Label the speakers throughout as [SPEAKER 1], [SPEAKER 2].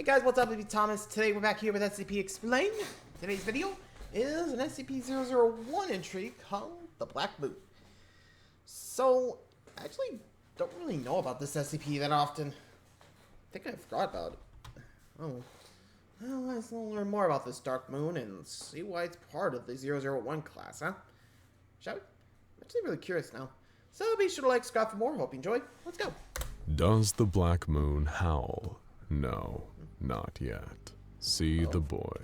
[SPEAKER 1] Hey guys, what's up? It's Thomas. Today we're back here with SCP Explained. Today's video is an SCP-001 entry called the Black Moon. So, I actually don't really know about this SCP that often. I think I forgot about it. Oh. Well, let's learn more about this Dark Moon and see why it's part of the 001 class, huh? Shall we? I'm actually really curious now. So be sure to like, subscribe for more. Hope you enjoy. Let's go.
[SPEAKER 2] Does the Black Moon howl? No, not yet. See the boy.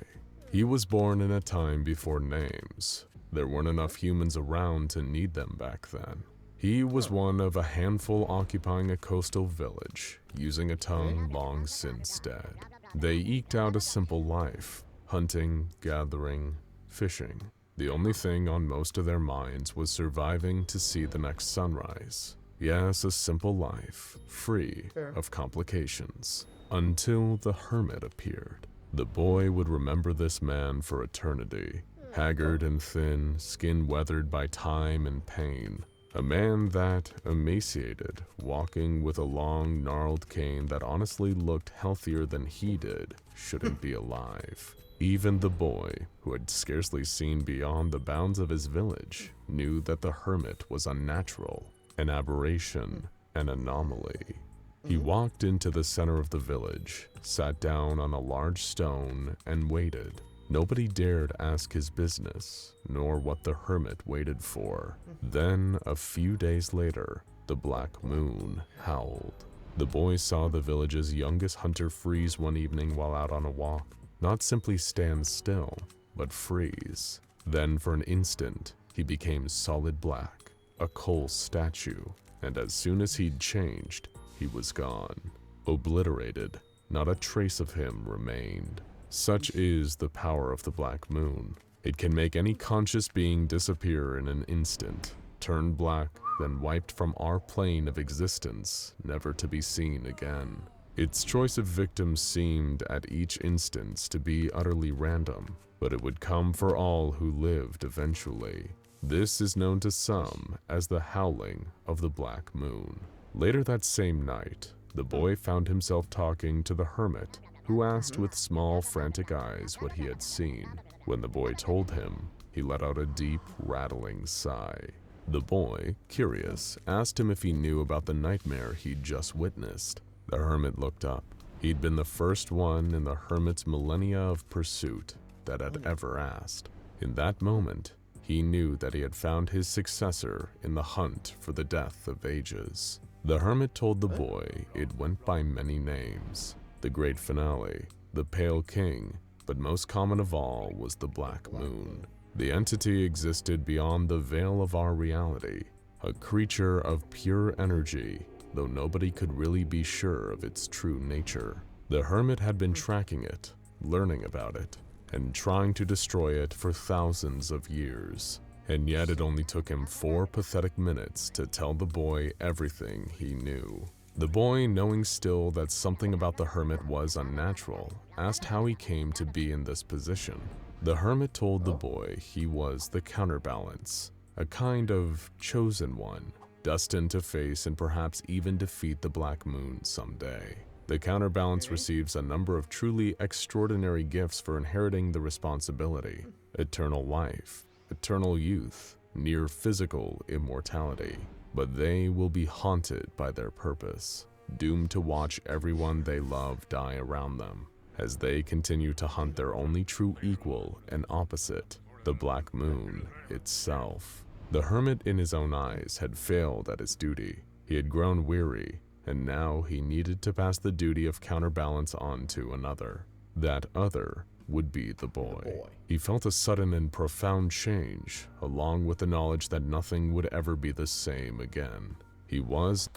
[SPEAKER 2] He was born in a time before names. There weren't enough humans around to need them back then. He was one of a handful occupying a coastal village, using a tongue long since dead. They eked out a simple life, hunting, gathering, fishing. The only thing on most of their minds was surviving to see the next sunrise. Yes, a simple life, free of complications. Until the hermit appeared. The boy would remember this man for eternity. Haggard and thin, skin weathered by time and pain. A man that, emaciated, walking with a long, gnarled cane that honestly looked healthier than he did, shouldn't be alive. Even the boy, who had scarcely seen beyond the bounds of his village, knew that the hermit was unnatural, an aberration, an anomaly. He walked into the center of the village, sat down on a large stone, and waited. Nobody dared ask his business, nor what the hermit waited for. Then, a few days later, the Black Moon howled. The boy saw the village's youngest hunter freeze one evening while out on a walk. Not simply stand still, but freeze. Then, for an instant, he became solid black, a coal statue, and as soon as he'd changed, he was gone, obliterated. Not a trace of him remained. Such is the power of the Black Moon. It can make any conscious being disappear in an instant, turn black, then wiped from our plane of existence, never to be seen again. Its choice of victims seemed at each instance to be utterly random, but it would come for all who lived eventually. This is known to some as the howling of the Black Moon. Later that same night, the boy found himself talking to the hermit, who asked with small, frantic eyes what he had seen. When the boy told him, he let out a deep, rattling sigh. The boy, curious, asked him if he knew about the nightmare he'd just witnessed. The hermit looked up. He'd been the first one in the hermit's millennia of pursuit that had ever asked. In that moment, he knew that he had found his successor in the hunt for the death of ages. The hermit told the boy it went by many names. The Great Finale, the Pale King, but most common of all was the Black Moon. The entity existed beyond the veil of our reality, a creature of pure energy, though nobody could really be sure of its true nature. The hermit had been tracking it, learning about it, and trying to destroy it for thousands of years. And yet it only took him 4 pathetic minutes to tell the boy everything he knew. The boy, knowing still that something about the hermit was unnatural, asked how he came to be in this position. The hermit told the boy he was the counterbalance, a kind of chosen one, destined to face and perhaps even defeat the Black Moon someday. The counterbalance receives a number of truly extraordinary gifts for inheriting the responsibility: eternal life, eternal youth, near physical immortality. But they will be haunted by their purpose, doomed to watch everyone they love die around them, as they continue to hunt their only true equal and opposite, the Black Moon itself. The hermit in his own eyes had failed at his duty. He had grown weary, and now he needed to pass the duty of counterbalance on to another. That other would be the boy. He felt a sudden and profound change, along with the knowledge that nothing would ever be the same again. He was...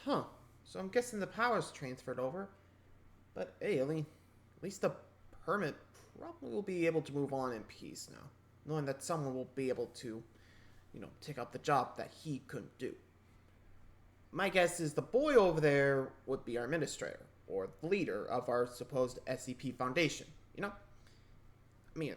[SPEAKER 1] So I'm guessing the power's transferred over. But hey, at least the hermit probably will be able to move on in peace now, knowing that someone will be able to, take up the job that he couldn't do. My guess is the boy over there would be our administrator, or the leader of our supposed SCP Foundation, I mean,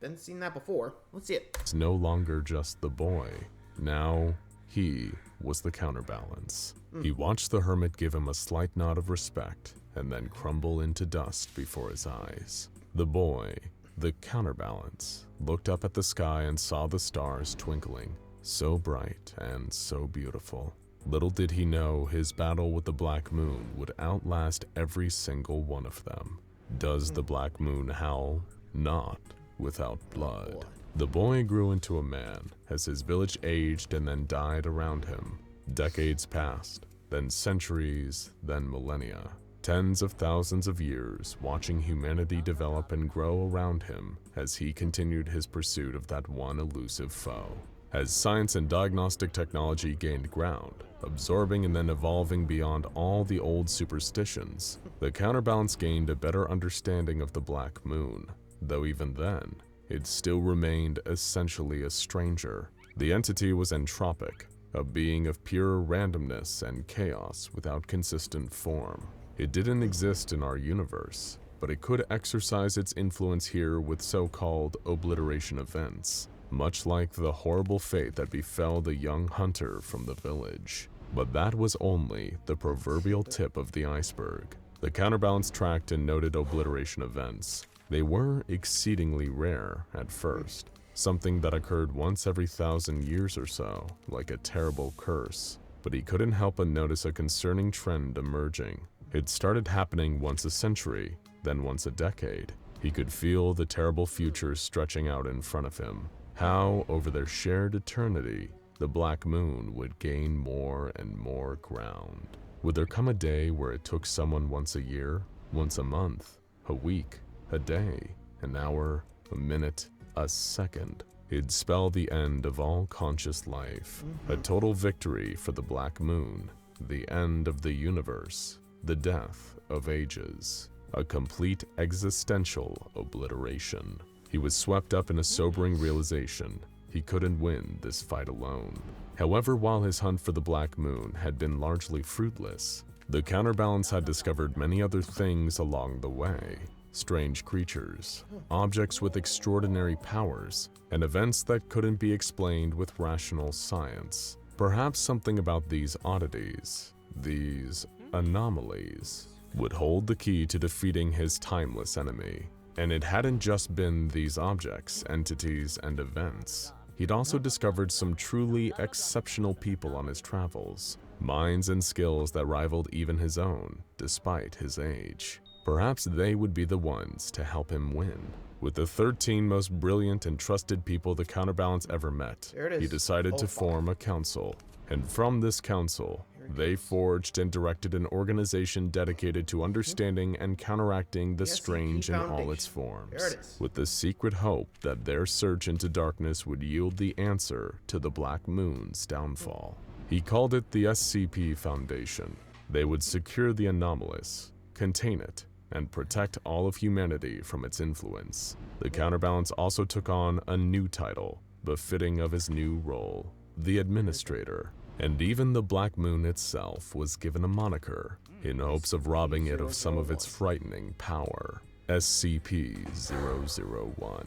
[SPEAKER 1] been seen that before. Let's see it.
[SPEAKER 2] It's no longer just the boy. Now, he was the counterbalance. He watched the hermit give him a slight nod of respect, and then crumble into dust before his eyes. The boy, the counterbalance, looked up at the sky and saw the stars twinkling, so bright and so beautiful. Little did he know his battle with the Black Moon would outlast every single one of them. Does the Black Moon howl? Not without blood. The boy grew into a man as his village aged and then died around him. Decades passed, then centuries, then millennia. Tens of thousands of years watching humanity develop and grow around him as he continued his pursuit of that one elusive foe. As science and diagnostic technology gained ground, absorbing and then evolving beyond all the old superstitions, the counterbalance gained a better understanding of the Black Moon, though even then, it still remained essentially a stranger. The entity was entropic, a being of pure randomness and chaos without consistent form. It didn't exist in our universe, but it could exercise its influence here with so-called obliteration events, much like the horrible fate that befell the young hunter from the village. But that was only the proverbial tip of the iceberg. The counterbalance tracked and noted obliteration events. They were exceedingly rare at first, something that occurred once every 1,000 years or so, like a terrible curse. But he couldn't help but notice a concerning trend emerging. It started happening once a century, then once a decade. He could feel the terrible future stretching out in front of him. How, over their shared eternity, the Black Moon would gain more and more ground. Would there come a day where it took someone once a year, once a month, a week, a day, an hour, a minute, a second? It'd spell the end of all conscious life, a total victory for the Black Moon, the end of the universe, the death of ages, a complete existential obliteration. He was swept up in a sobering realization. He couldn't win this fight alone. However, while his hunt for the Black Moon had been largely fruitless, the counterbalance had discovered many other things along the way. Strange creatures, objects with extraordinary powers, and events that couldn't be explained with rational science. Perhaps something about these oddities, these anomalies, would hold the key to defeating his timeless enemy. And it hadn't just been these objects, entities, and events. He'd also discovered some truly exceptional people on his travels, minds and skills that rivaled even his own, despite his age. Perhaps they would be the ones to help him win. With the 13 most brilliant and trusted people the counterbalance ever met, he decided to form a council. And from this council, they forged and directed an organization dedicated to understanding and counteracting the strange in all its forms, with the secret hope that their search into darkness would yield the answer to the Black Moon's downfall. He called it the SCP Foundation. They would secure the anomalous, contain it, and protect all of humanity from its influence. The counterbalance also took on a new title, befitting of his new role, the Administrator. And even the Black Moon itself was given a moniker, in hopes of robbing it of some of its frightening power. SCP-001.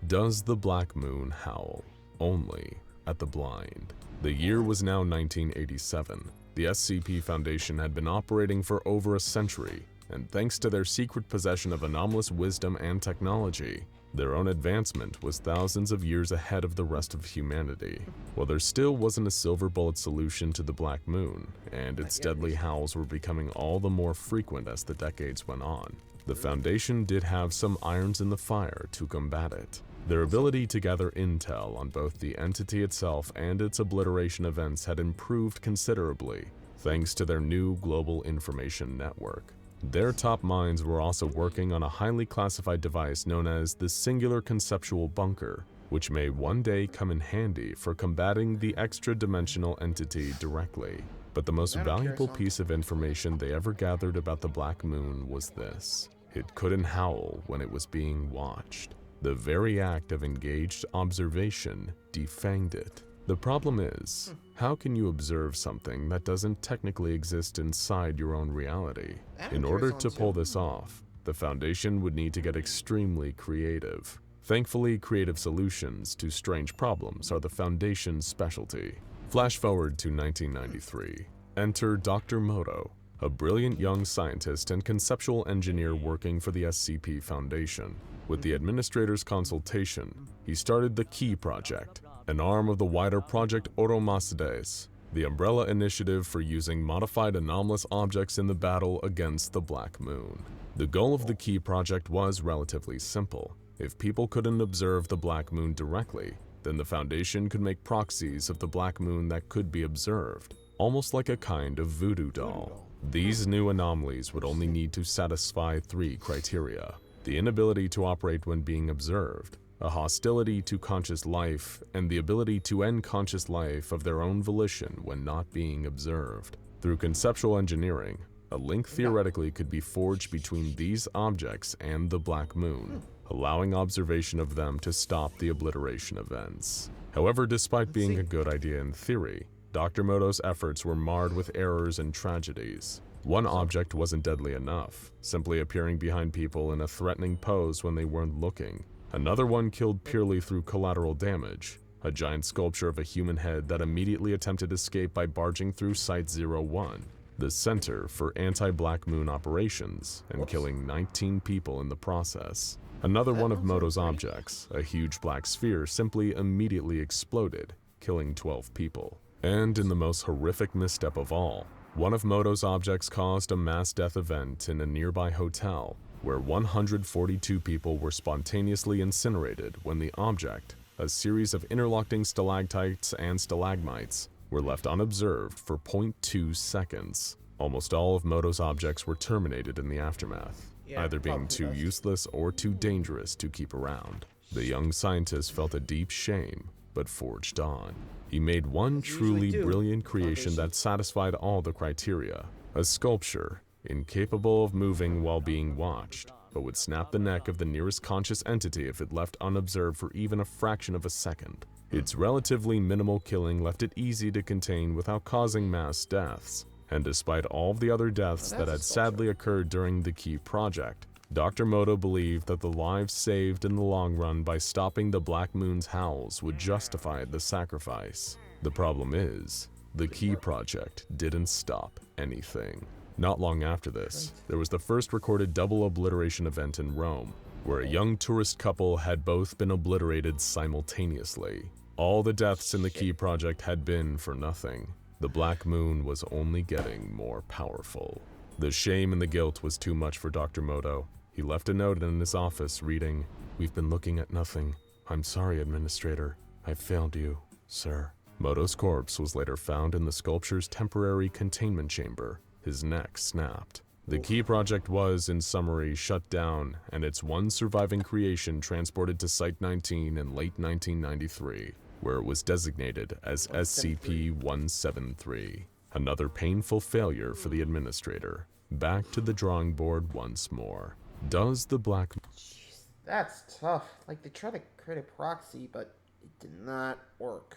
[SPEAKER 2] Does the Black Moon howl? Only at the blind. The year was now 1987. The SCP Foundation had been operating for over a century, and thanks to their secret possession of anomalous wisdom and technology, their own advancement was thousands of years ahead of the rest of humanity. While there still wasn't a silver bullet solution to the Black Moon, and its deadly howls were becoming all the more frequent as the decades went on, the Foundation did have some irons in the fire to combat it. Their ability to gather intel on both the entity itself and its obliteration events had improved considerably, thanks to their new global information network. Their top minds were also working on a highly classified device known as the Singular Conceptual Bunker, which may one day come in handy for combating the extra-dimensional entity directly. But the most valuable piece of information they ever gathered about the Black Moon was this: it couldn't howl when it was being watched. The very act of engaged observation defanged it. The problem is, how can you observe something that doesn't technically exist inside your own reality? In order to pull this off, the Foundation would need to get extremely creative. Thankfully, creative solutions to strange problems are the Foundation's specialty. Flash forward to 1993. Enter Dr. Moto, a brilliant young scientist and conceptual engineer working for the SCP Foundation. With the administrator's consultation, he started the Key Project, an arm of the wider Project Oromasdes, the umbrella initiative for using modified anomalous objects in the battle against the Black Moon. The goal of the Key Project was relatively simple. If people couldn't observe the Black Moon directly, then the Foundation could make proxies of the Black Moon that could be observed, almost like a kind of voodoo doll. These new anomalies would only need to satisfy 3 criteria: the inability to operate when being observed, a hostility to conscious life, and the ability to end conscious life of their own volition when not being observed. Through conceptual engineering, a link theoretically could be forged between these objects and the Black Moon, allowing observation of them to stop the obliteration events. However, despite being a good idea in theory, Dr. Moto's efforts were marred with errors and tragedies. One object wasn't deadly enough, simply appearing behind people in a threatening pose when they weren't looking. Another one killed purely through collateral damage, a giant sculpture of a human head that immediately attempted escape by barging through Site-01, the Center for Anti-Black Moon Operations, and killing 19 people in the process. Another one of Moto's objects, a huge black sphere, simply immediately exploded, killing 12 people. And in the most horrific misstep of all, one of Moto's objects caused a mass death event in a nearby hotel, where 142 people were spontaneously incinerated when the object, a series of interlocking stalactites and stalagmites, were left unobserved for 0.2 seconds. Almost all of Moto's objects were terminated in the aftermath, either being too useless or too dangerous to keep around. The young scientist felt a deep shame, but forged on. He made one truly brilliant creation that satisfied all the criteria: a sculpture, incapable of moving while being watched, but would snap the neck of the nearest conscious entity if it left unobserved for even a fraction of a second. Its relatively minimal killing left it easy to contain without causing mass deaths, and despite all of the other deaths that had sadly occurred during the Key Project, Dr. Moto believed that the lives saved in the long run by stopping the Black Moon's howls would justify the sacrifice. The problem is, the Key Project didn't stop anything. Not long after this, there was the first recorded double obliteration event in Rome, where a young tourist couple had both been obliterated simultaneously. All the deaths in the Key Project had been for nothing. The Black Moon was only getting more powerful. The shame and the guilt was too much for Dr. Moto. He left a note in his office reading, "We've been looking at nothing. I'm sorry, Administrator. I failed you, sir." Moto's corpse was later found in the sculpture's temporary containment chamber. His neck snapped. The Key Project was, in summary, shut down, and its one surviving creation transported to Site-19 in late 1993, where it was designated as SCP-173. Another painful failure for the Administrator. Back to the drawing board once more. Does the Black...
[SPEAKER 1] Jeez, that's tough. Like, they tried to create a proxy, but it did not work.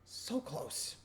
[SPEAKER 1] So close.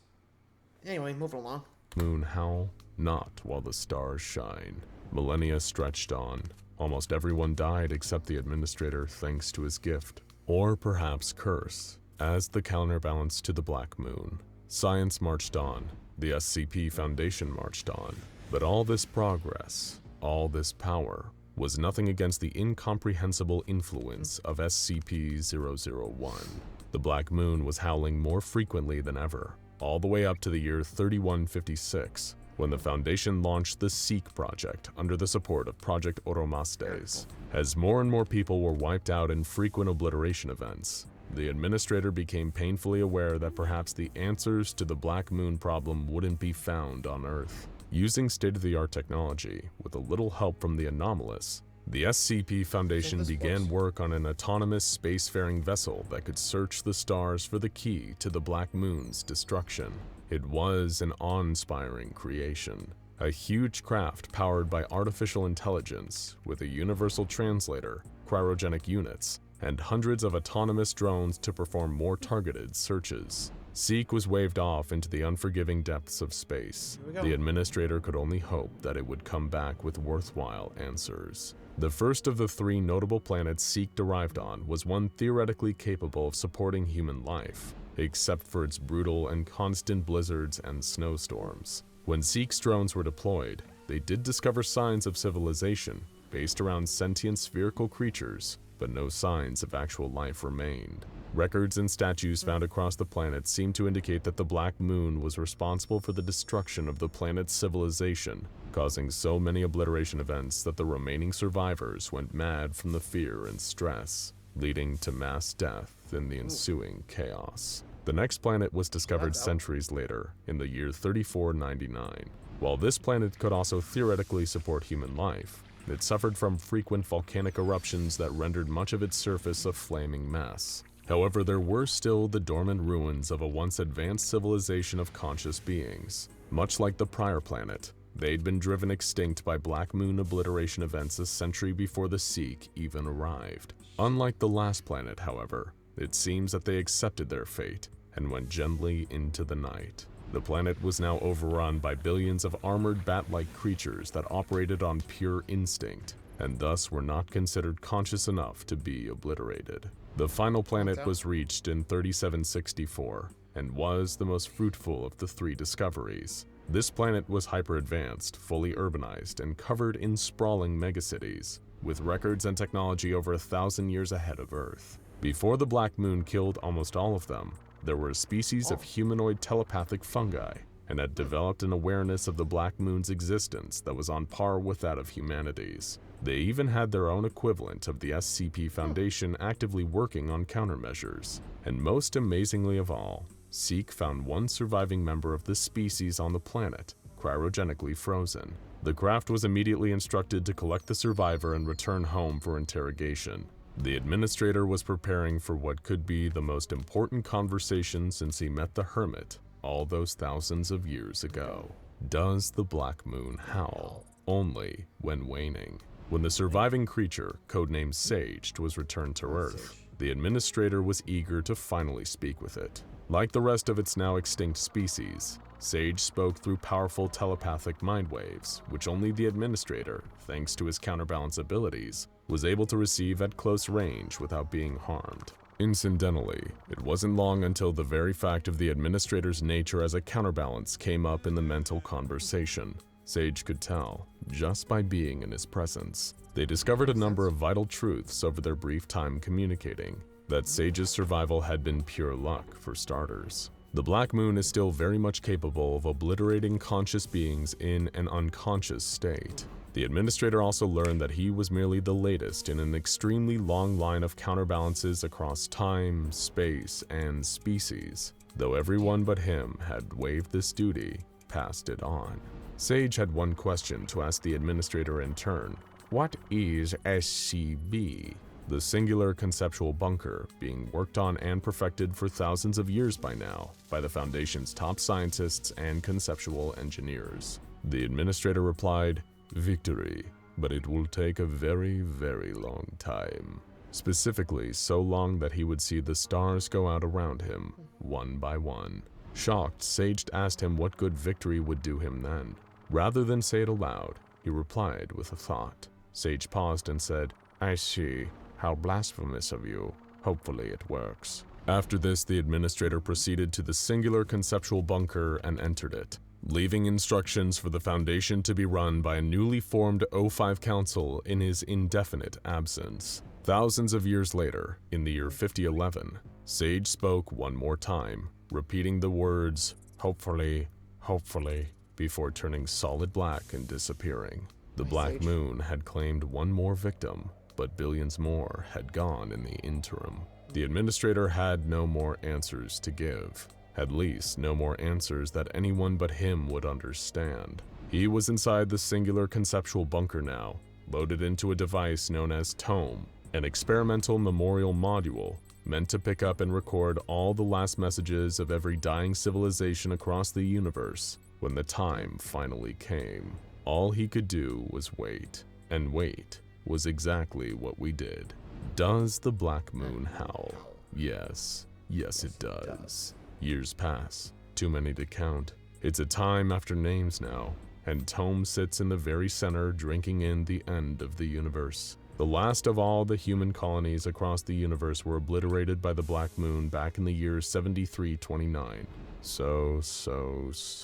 [SPEAKER 1] Anyway, moving along.
[SPEAKER 2] Moon howl? Not while the stars shine. Millennia stretched on. Almost everyone died except the Administrator thanks to his gift, or perhaps curse, as the counterbalance to the Black Moon. Science marched on. The SCP Foundation marched on. But all this progress, all this power, was nothing against the incomprehensible influence of SCP-001. The Black Moon was howling more frequently than ever, all the way up to the year 3156, when the Foundation launched the SEEK project under the support of Project Oromasdes. As more and more people were wiped out in frequent obliteration events, the Administrator became painfully aware that perhaps the answers to the Black Moon problem wouldn't be found on Earth. Using state-of-the-art technology, with a little help from the anomalous, the SCP Foundation began work on an autonomous spacefaring vessel that could search the stars for the key to the Black Moon's destruction. It was an awe-inspiring creation. A huge craft powered by artificial intelligence, with a universal translator, cryogenic units, and hundreds of autonomous drones to perform more targeted searches. SEEK was waved off into the unforgiving depths of space. The Administrator could only hope that it would come back with worthwhile answers. The first of the 3 notable planets SEEK arrived on was one theoretically capable of supporting human life, except for its brutal and constant blizzards and snowstorms. When Seek's drones were deployed, they did discover signs of civilization based around sentient spherical creatures, but no signs of actual life remained. Records and statues found across the planet seem to indicate that the Black Moon was responsible for the destruction of the planet's civilization, causing so many obliteration events that the remaining survivors went mad from the fear and stress, leading to mass death in the ensuing chaos. The next planet was discovered centuries later, in the year 3499. While this planet could also theoretically support human life, it suffered from frequent volcanic eruptions that rendered much of its surface a flaming mess. However, there were still the dormant ruins of a once advanced civilization of conscious beings. Much like the prior planet, they'd been driven extinct by Black Moon obliteration events a century before the Seek even arrived. Unlike the last planet, however, it seems that they accepted their fate and went gently into the night. The planet was now overrun by billions of armored bat-like creatures that operated on pure instinct, and thus were not considered conscious enough to be obliterated. The final planet was reached in 3764, and was the most fruitful of the three discoveries. This planet was hyper-advanced, fully urbanized, and covered in sprawling megacities, with records and technology over 1,000 years ahead of Earth. Before the Black Moon killed almost all of them, there were a species of humanoid telepathic fungi, and had developed an awareness of the Black Moon's existence that was on par with that of humanity's. They even had their own equivalent of the SCP Foundation actively working on countermeasures. And most amazingly of all, Seek found one surviving member of this species on the planet, cryogenically frozen. The craft was immediately instructed to collect the survivor and return home for interrogation. The administrator was preparing for what could be the most important conversation since he met the Hermit all those thousands of years ago. Does the Black Moon howl? Only when waning. When the surviving creature, codenamed Sage, was returned to Earth, the administrator was eager to finally speak with it. Like the rest of its now extinct species, Sage spoke through powerful telepathic mind waves, which only the administrator, thanks to his counterbalance abilities, was able to receive at close range without being harmed. Incidentally, it wasn't long until the very fact of the administrator's nature as a counterbalance came up in the mental conversation. Sage could tell, just by being in his presence. They discovered a number of vital truths over their brief time communicating. That Sage's survival had been pure luck, for starters. The Black Moon is still very much capable of obliterating conscious beings in an unconscious state. The administrator also learned that he was merely the latest in an extremely long line of counterbalances across time, space, and species. Though everyone but him had waived this duty, passed it on. Sage had one question to ask the administrator in turn. What is SCB? The singular conceptual bunker being worked on and perfected for thousands of years by now by the Foundation's top scientists and conceptual engineers. The administrator replied, "Victory, but it will take a very, very long time. Specifically, so long that he would see the stars go out around him, one by one." Shocked, Sage asked him what good victory would do him then. Rather than say it aloud, he replied with a thought. Sage paused and said, "I see. How blasphemous of you. Hopefully it works." After this, the administrator proceeded to the singular conceptual bunker and entered it, leaving instructions for the Foundation to be run by a newly formed O5 Council in his indefinite absence. Thousands of years later, in the year 5011, Sage spoke one more time, repeating the words, "Hopefully, hopefully," before turning solid black and disappearing. The Black Moon had claimed one more victim, but billions more had gone in the interim. The administrator had no more answers to give. At least, no more answers that anyone but him would understand. He was inside the singular conceptual bunker now, loaded into a device known as Tome, an experimental memorial module meant to pick up and record all the last messages of every dying civilization across the universe when the time finally came. All he could do was wait, and wait was exactly what we did. Does the Black Moon howl? Yes. Yes, it does. Years pass, too many to count. It's a time after names now, and Tome sits in the very center drinking in the end of the universe. The last of all the human colonies across the universe were obliterated by the Black Moon back in the year 7329. So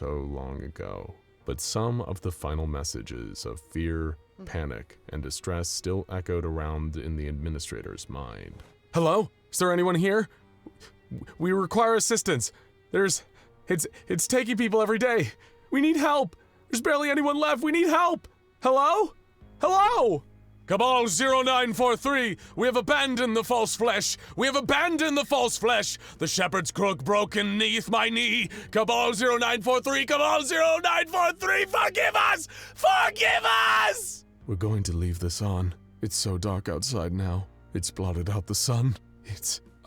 [SPEAKER 2] long ago. but some of the final messages of fear, panic, and distress still echoed around in the administrator's mind. Hello? Is there anyone here? We require assistance. It's taking people every day. We need help. There's barely anyone left. We need help. Hello? Hello? Cabal 0943, we have abandoned the false flesh. We have abandoned the false flesh. The shepherd's crook broken neath my knee. Cabal 0943, Cabal 0943, forgive us! Forgive us! We're going to leave this on. It's so dark outside now. It's blotted out the sun.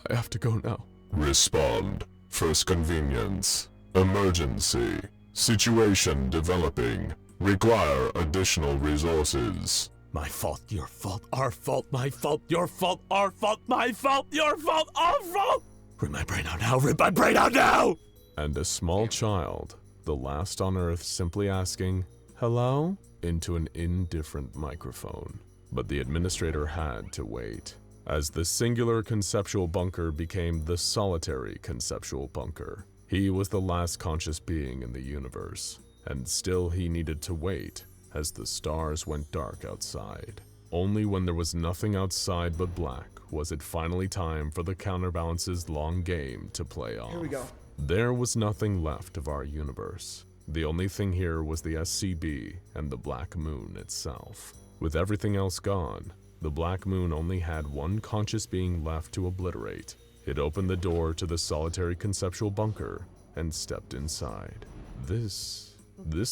[SPEAKER 2] I have to go now.
[SPEAKER 3] Respond. First convenience. Emergency. Situation developing. Require additional resources.
[SPEAKER 2] My fault, your fault, our fault, my fault, your fault, our fault, my fault, your fault, our fault! Rip my brain out now, rip my brain out now! And a small child, the last on Earth, simply asking, hello? Into an indifferent microphone. But the administrator had to wait, as the singular conceptual bunker became the solitary conceptual bunker. He was the last conscious being in the universe, and still he needed to wait as the stars went dark outside. Only when there was nothing outside but black was it finally time for the counterbalance's long game to play off.
[SPEAKER 1] Here we go.
[SPEAKER 2] There was nothing left of our universe. The only thing here was the SCB and the Black Moon itself. With everything else gone, the Black Moon only had one conscious being left to obliterate. It opened the door to the solitary conceptual bunker and stepped inside. This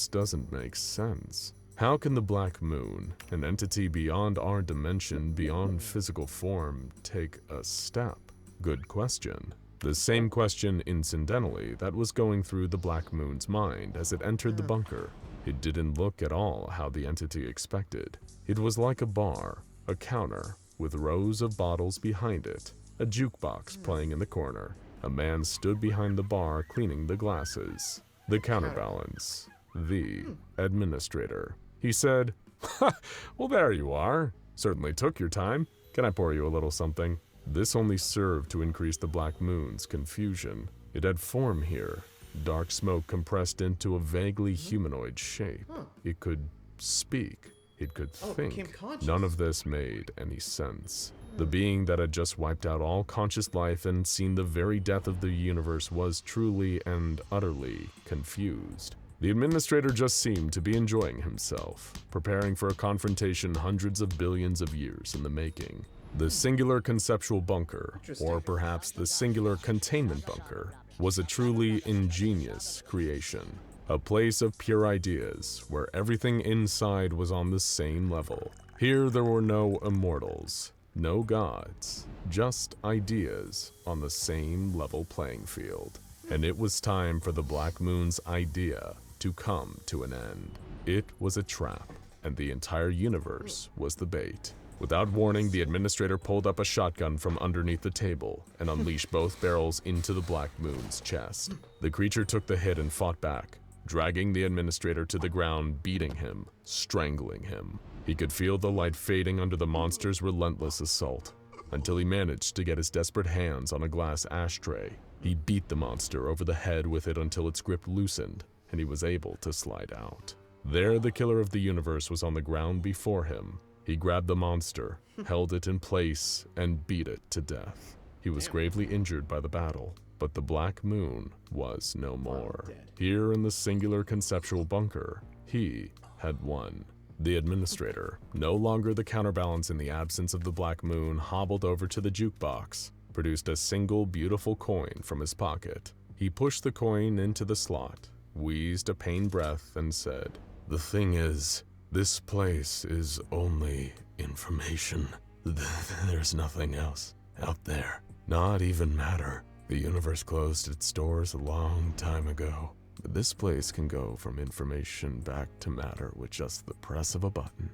[SPEAKER 2] doesn't make sense. How can the Black Moon, an entity beyond our dimension, beyond physical form, take a step? Good question. The same question, incidentally, that was going through the Black Moon's mind as it entered the bunker. It didn't look at all how the entity expected. It was like a bar, a counter, with rows of bottles behind it, a jukebox playing in the corner. A man stood behind the bar cleaning the glasses. The counterbalance. The administrator. He said, well, there you are. Certainly took your time. Can I pour you a little something? This only served to increase the Black Moon's confusion. It had form here. Dark smoke compressed into a vaguely humanoid shape. It could speak. It could think. None of this made any sense. The being that had just wiped out all conscious life and seen the very death of the universe was truly and utterly confused. The administrator just seemed to be enjoying himself, preparing for a confrontation hundreds of billions of years in the making. The singular conceptual bunker, or perhaps the singular containment bunker, was a truly ingenious creation. A place of pure ideas, where everything inside was on the same level. Here there were no immortals, no gods, just ideas on the same level playing field. And it was time for the Black Moon's idea to come to an end. It was a trap, and the entire universe was the bait. Without warning, the administrator pulled up a shotgun from underneath the table and unleashed both barrels into the Black Moon's chest. The creature took the hit and fought back, dragging the administrator to the ground, beating him, strangling him. He could feel the light fading under the monster's relentless assault, until he managed to get his desperate hands on a glass ashtray. He beat the monster over the head with it until its grip loosened, and he was able to slide out. There, the killer of the universe was on the ground before him. He grabbed the monster, held it in place, and beat it to death. He was gravely injured by the battle, but the Black Moon was no more. Here in the singular conceptual bunker, he had won. The administrator, no longer the counterbalance in the absence of the Black Moon, hobbled over to the jukebox, produced a single beautiful coin from his pocket. He pushed the coin into the slot, wheezed a pained breath, and said, "The thing is, this place is only information. There's nothing else out there. Not even matter. The universe closed its doors a long time ago. But this place can go from information back to matter with just the press of a button.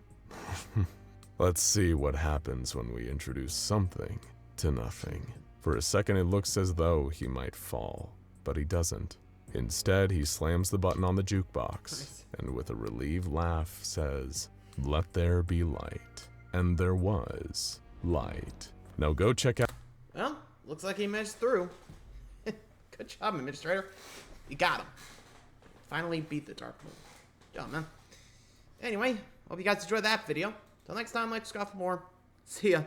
[SPEAKER 2] Let's see what happens when we introduce something to nothing." For a second it looks as though he might fall, but he doesn't. Instead, he slams the button on the jukebox, and with a relieved laugh says, "Let there be light." And there was light. Now go check out.
[SPEAKER 1] Well, looks like he managed through. Good job, administrator. You got him. Finally beat the Dark Moon. Good job, man. Anyway, hope you guys enjoyed that video. Till next time, like, subscribe for more. See ya.